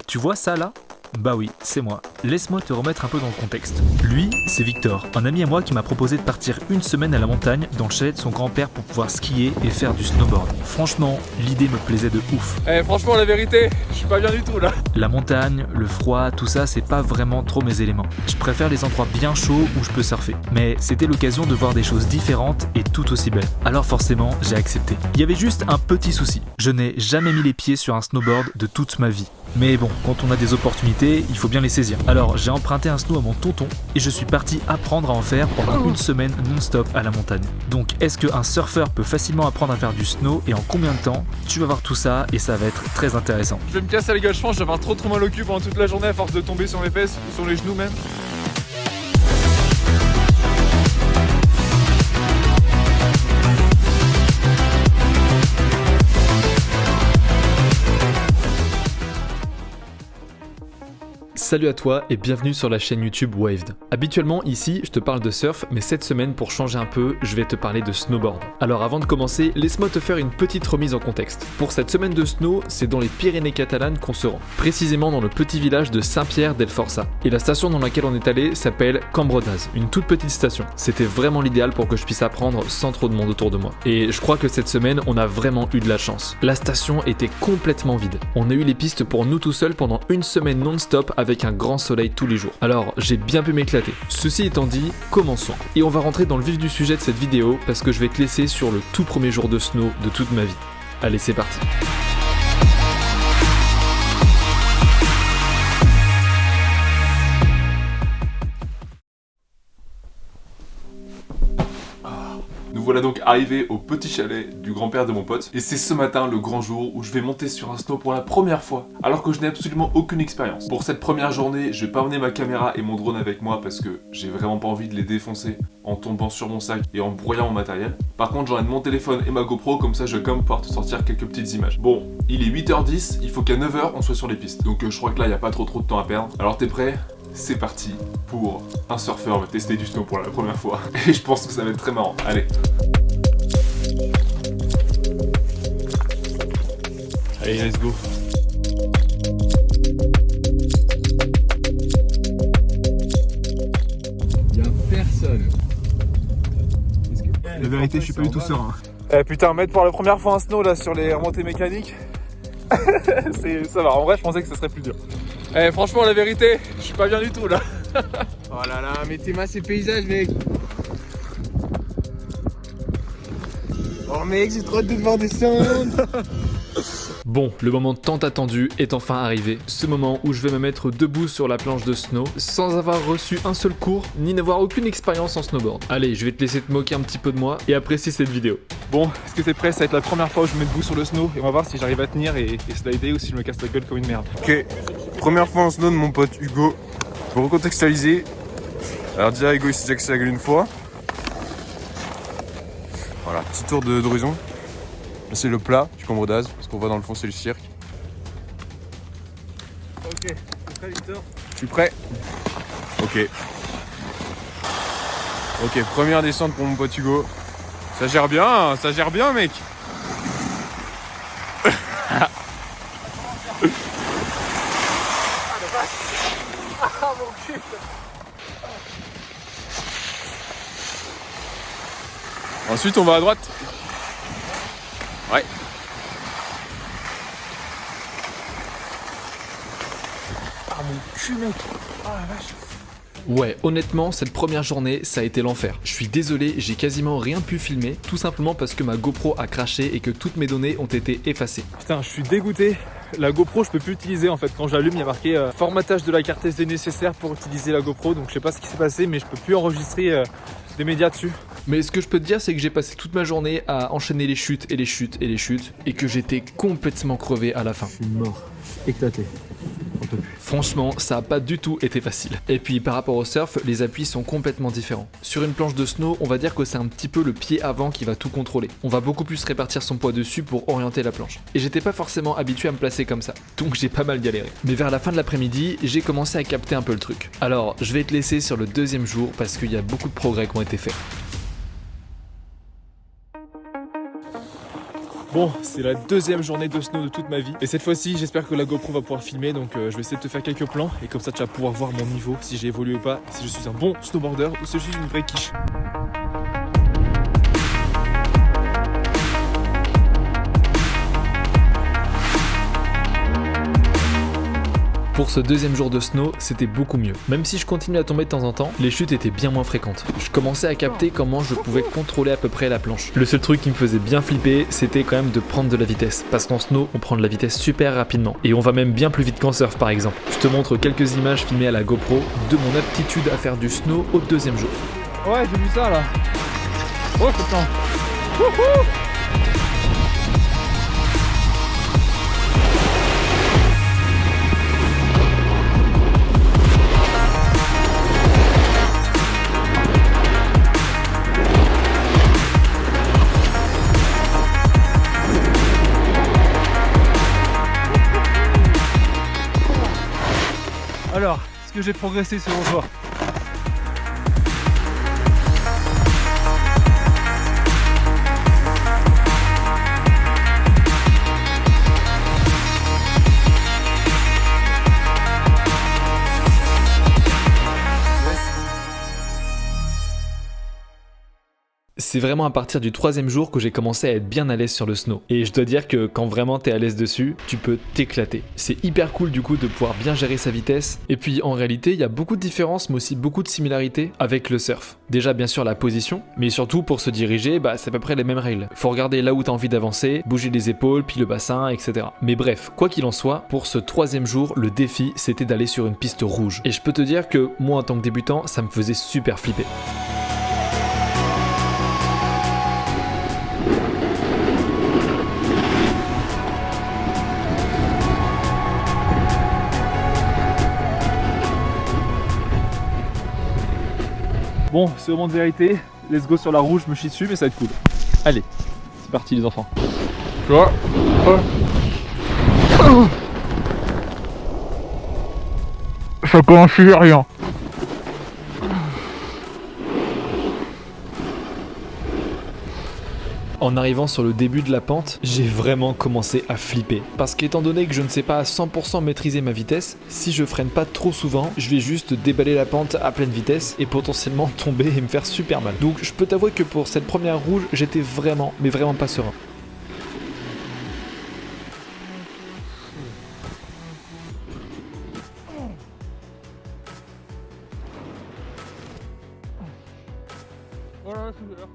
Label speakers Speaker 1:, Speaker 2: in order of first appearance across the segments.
Speaker 1: Tu vois ça là ? Bah oui, c'est moi. Laisse-moi te remettre un peu dans le contexte. Lui, c'est Victor, un ami à moi qui m'a proposé de partir une semaine à la montagne dans le chalet de son grand-père pour pouvoir skier et faire du snowboard. Franchement, l'idée me plaisait de ouf.
Speaker 2: Franchement, la vérité, je suis pas bien du tout là.
Speaker 1: La montagne, le froid, tout ça, c'est pas vraiment trop mes éléments. Je préfère les endroits bien chauds où je peux surfer. Mais c'était l'occasion de voir des choses différentes et tout aussi belles. Alors forcément, j'ai accepté. Il y avait juste un petit souci. Je n'ai jamais mis les pieds sur un snowboard de toute ma vie. Mais bon, quand on a des opportunités, il faut bien les saisir. Alors j'ai emprunté un snow à mon tonton et je suis parti apprendre à en faire pendant une semaine non-stop à la montagne. Donc est-ce qu'un surfeur peut facilement apprendre à faire du snow et en combien de temps ? Tu vas voir tout ça et ça va être très intéressant.
Speaker 2: Je vais me casser la gueule, je pense, je vais avoir trop mal au cul pendant toute la journée à force de tomber sur mes fesses, sur les genoux même.
Speaker 3: Salut à toi et bienvenue sur la chaîne YouTube Waved. Habituellement ici je te parle de surf, mais cette semaine pour changer un peu, je vais te parler de snowboard. Alors avant de commencer, laisse-moi te faire une petite remise en contexte. Pour cette semaine de snow, c'est dans les Pyrénées catalanes qu'on se rend, précisément dans le petit village de Saint-Pierre del Força. Et la station dans laquelle on est allé s'appelle Cambrodaz, une toute petite station. C'était vraiment l'idéal pour que je puisse apprendre sans trop de monde autour de moi. Et je crois que cette semaine, on a vraiment eu de la chance. La station était complètement vide. On a eu les pistes pour nous tout seuls pendant une semaine non-stop avec un grand soleil tous les jours. Alors, j'ai bien pu m'éclater. Ceci étant dit, commençons. Et on va rentrer dans le vif du sujet de cette vidéo parce que je vais te laisser sur le tout premier jour de snow de toute ma vie. Allez, c'est parti.
Speaker 4: Nous voilà donc arrivés au petit chalet du grand-père de mon pote, et c'est ce matin le grand jour où je vais monter sur un snow pour la première fois, alors que je n'ai absolument aucune expérience. Pour cette première journée, je vais pas emmener ma caméra et mon drone avec moi parce que j'ai vraiment pas envie de les défoncer en tombant sur mon sac et en brouillant mon matériel. Par contre, j'emmène mon téléphone et ma GoPro, comme ça je vais quand même pouvoir te sortir quelques petites images. Bon, il est 8h10, il faut qu'à 9h on soit sur les pistes, donc je crois que là il n'y a pas trop de temps à perdre. Alors t'es prêt ? C'est parti pour un surfeur va tester du snow pour la première fois. Et je pense que ça va être très marrant. Allez.
Speaker 2: Allez, let's go.
Speaker 5: Y'a personne.
Speaker 6: La vérité, je suis pas du tout serein.
Speaker 2: Putain, mettre pour la première fois un snow là sur les remontées mécaniques, ça va. En vrai, je pensais que ce serait plus dur. Franchement, la vérité, je suis pas bien du tout là.
Speaker 5: Oh là là, mettez-moi ces paysages, mec. Oh mec, j'ai trop hâte de devoir descendre.
Speaker 3: Bon, le moment tant attendu est enfin arrivé. Ce moment où je vais me mettre debout sur la planche de snow sans avoir reçu un seul cours ni n'avoir aucune expérience en snowboard. Allez, je vais te laisser te moquer un petit peu de moi et apprécier cette vidéo.
Speaker 2: Bon, est-ce que t'es prêt ? Ça va être la première fois où je me mets debout sur le snow et on va voir si j'arrive à tenir et slider ou si je me casse la gueule comme une merde.
Speaker 5: Ok, première fois en snow de mon pote Hugo. Pour recontextualiser, alors déjà Hugo il s'est déjà cassé la gueule une fois. Voilà, petit tour d'horizon. Là c'est le plat du Cambrodaz, parce qu'on voit dans le fond c'est le cirque.
Speaker 2: Ok, t'es prêt Victor ?
Speaker 5: Je suis prêt. Ok. Ok, première descente pour mon pote Hugo. Ça gère bien mec. Ensuite on va à droite. Ouais.
Speaker 2: Ah mon cul mec. Ah la vache.
Speaker 3: Ouais, honnêtement, cette première journée, ça a été l'enfer. Je suis désolé, j'ai quasiment rien pu filmer, tout simplement parce que ma GoPro a craché et que toutes mes données ont été effacées.
Speaker 2: Putain, je suis dégoûté. La GoPro, je peux plus l'utiliser en fait. Quand j'allume, il y a marqué formatage de la carte SD nécessaire pour utiliser la GoPro. Donc je sais pas ce qui s'est passé, mais je peux plus enregistrer des médias dessus.
Speaker 3: Mais ce que je peux te dire, c'est que j'ai passé toute ma journée à enchaîner les chutes et les chutes et les chutes, et que j'étais complètement crevé à la fin.
Speaker 6: Je suis mort, éclaté. On peut plus.
Speaker 3: Franchement, ça a pas du tout été facile. Et puis par rapport au surf, les appuis sont complètement différents. Sur une planche de snow, on va dire que c'est un petit peu le pied avant qui va tout contrôler. On va beaucoup plus répartir son poids dessus pour orienter la planche. Et j'étais pas forcément habitué à me placer comme ça, donc j'ai pas mal galéré. Mais vers la fin de l'après-midi, j'ai commencé à capter un peu le truc. Alors, je vais te laisser sur le deuxième jour parce qu'il y a beaucoup de progrès qui ont été faits.
Speaker 2: Bon, c'est la deuxième journée de snow de toute ma vie. Et cette fois-ci, j'espère que la GoPro va pouvoir filmer. Donc je vais essayer de te faire quelques plans. Et comme ça, tu vas pouvoir voir mon niveau, si j'ai évolué ou pas. Si je suis un bon snowboarder ou si je suis une vraie quiche.
Speaker 3: Pour ce deuxième jour de snow, c'était beaucoup mieux. Même si je continuais à tomber de temps en temps, les chutes étaient bien moins fréquentes. Je commençais à capter comment je pouvais contrôler à peu près la planche. Le seul truc qui me faisait bien flipper, c'était quand même de prendre de la vitesse. Parce qu'en snow, on prend de la vitesse super rapidement. Et on va même bien plus vite qu'en surf par exemple. Je te montre quelques images filmées à la GoPro de mon aptitude à faire du snow au deuxième jour.
Speaker 2: Ouais, j'ai vu ça là. Oh putain. Wouhou. Alors, est-ce que j'ai progressé selon toi?
Speaker 3: C'est vraiment à partir du troisième jour que j'ai commencé à être bien à l'aise sur le snow. Et je dois dire que quand vraiment t'es à l'aise dessus, tu peux t'éclater. C'est hyper cool du coup de pouvoir bien gérer sa vitesse. Et puis en réalité, il y a beaucoup de différences mais aussi beaucoup de similarités avec le surf. Déjà bien sûr la position, mais surtout pour se diriger, c'est à peu près les mêmes règles. Faut regarder là où t'as envie d'avancer, bouger les épaules, puis le bassin, etc. Mais bref, quoi qu'il en soit, pour ce troisième jour, le défi c'était d'aller sur une piste rouge. Et je peux te dire que moi en tant que débutant, ça me faisait super flipper.
Speaker 2: Bon, c'est au moment de vérité. Let's go sur la rouge, je me chie dessus, mais ça va être cool. Allez, c'est parti les enfants. Tu vois ? Ça commence rien.
Speaker 3: En arrivant sur le début de la pente, j'ai vraiment commencé à flipper. Parce qu'étant donné que je ne sais pas à 100% maîtriser ma vitesse, si je freine pas trop souvent, je vais juste déballer la pente à pleine vitesse et potentiellement tomber et me faire super mal. Donc je peux t'avouer que pour cette première rouge, j'étais vraiment, mais vraiment pas serein.
Speaker 2: Voilà, c'est l'heure.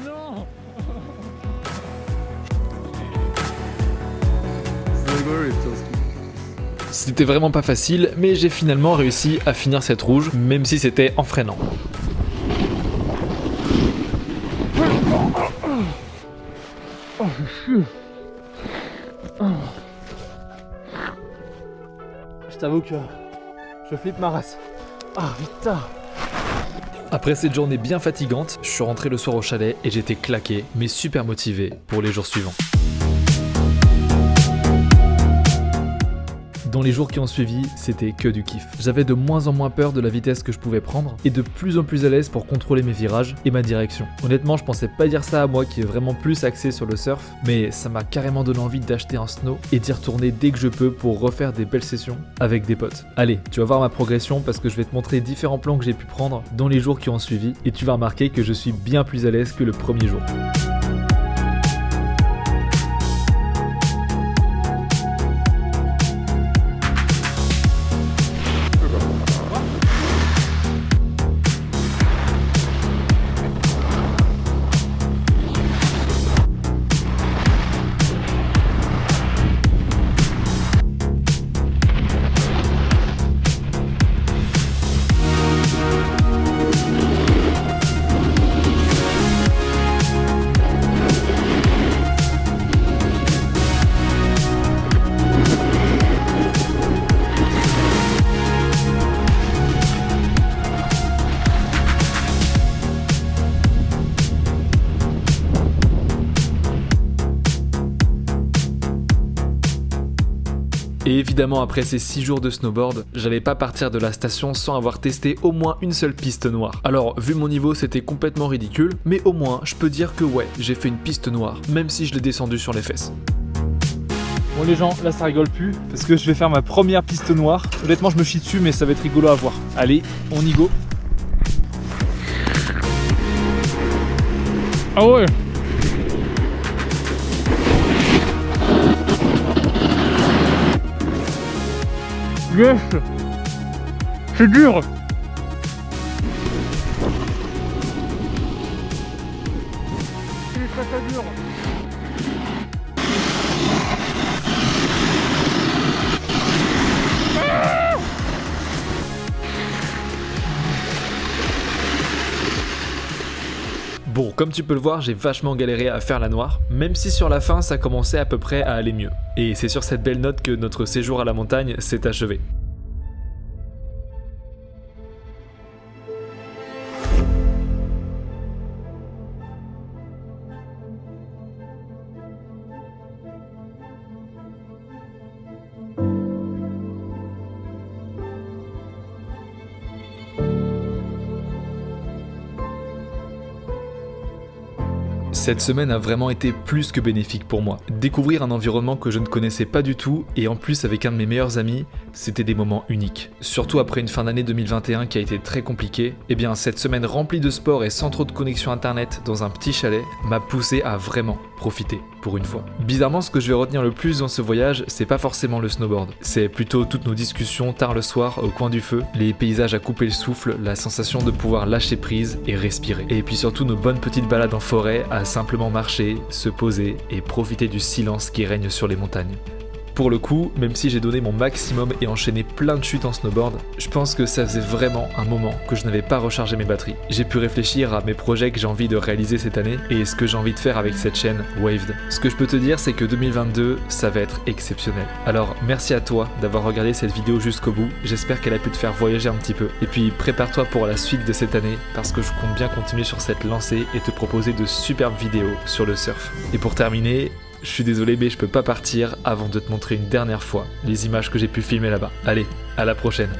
Speaker 2: Non.
Speaker 3: C'était vraiment pas facile, mais j'ai finalement réussi à finir cette rouge, même si c'était en freinant.
Speaker 2: Je t'avoue que je flippe ma race. Ah putain.
Speaker 3: Après cette journée bien fatigante, je suis rentré le soir au chalet et j'étais claqué, mais super motivé pour les jours suivants. Dans les jours qui ont suivi, c'était que du kiff. J'avais de moins en moins peur de la vitesse que je pouvais prendre et de plus en plus à l'aise pour contrôler mes virages et ma direction. Honnêtement, je pensais pas dire ça à moi qui est vraiment plus axé sur le surf, mais ça m'a carrément donné envie d'acheter un snow et d'y retourner dès que je peux pour refaire des belles sessions avec des potes. Allez, tu vas voir ma progression parce que je vais te montrer différents plans que j'ai pu prendre dans les jours qui ont suivi et tu vas remarquer que je suis bien plus à l'aise que le premier jour. Et évidemment après ces 6 jours de snowboard, j'allais pas partir de la station sans avoir testé au moins une seule piste noire. Alors vu mon niveau c'était complètement ridicule, mais au moins je peux dire que ouais, j'ai fait une piste noire, même si je l'ai descendu sur les fesses.
Speaker 2: Bon les gens, là ça rigole plus, parce que je vais faire ma première piste noire. Honnêtement je me chie dessus mais ça va être rigolo à voir. Allez, on y go. Ah ouais. Yes. C'est dur. C'est très dur.
Speaker 3: Bon, comme tu peux le voir, j'ai vachement galéré à faire la noire, même si sur la fin ça commençait à peu près à aller mieux. Et c'est sur cette belle note que notre séjour à la montagne s'est achevé. Cette semaine a vraiment été plus que bénéfique pour moi. Découvrir un environnement que je ne connaissais pas du tout, et en plus avec un de mes meilleurs amis, c'était des moments uniques. Surtout après une fin d'année 2021 qui a été très compliquée, et bien cette semaine remplie de sport et sans trop de connexion internet dans un petit chalet m'a poussé à vraiment profiter pour une fois. Bizarrement, ce que je vais retenir le plus dans ce voyage, c'est pas forcément le snowboard. C'est plutôt toutes nos discussions tard le soir au coin du feu, les paysages à couper le souffle, la sensation de pouvoir lâcher prise et respirer. Et puis surtout nos bonnes petites balades en forêt à simplement marcher, se poser et profiter du silence qui règne sur les montagnes. Pour le coup, même si j'ai donné mon maximum et enchaîné plein de chutes en snowboard, je pense que ça faisait vraiment un moment que je n'avais pas rechargé mes batteries. J'ai pu réfléchir à mes projets que j'ai envie de réaliser cette année et ce que j'ai envie de faire avec cette chaîne Waved. Ce que je peux te dire, c'est que 2022, ça va être exceptionnel. Alors merci à toi d'avoir regardé cette vidéo jusqu'au bout, j'espère qu'elle a pu te faire voyager un petit peu. Et puis prépare-toi pour la suite de cette année, parce que je compte bien continuer sur cette lancée et te proposer de superbes vidéos sur le surf. Et pour terminer, je suis désolé mais je peux pas partir avant de te montrer une dernière fois les images que j'ai pu filmer là-bas. Allez, à la prochaine.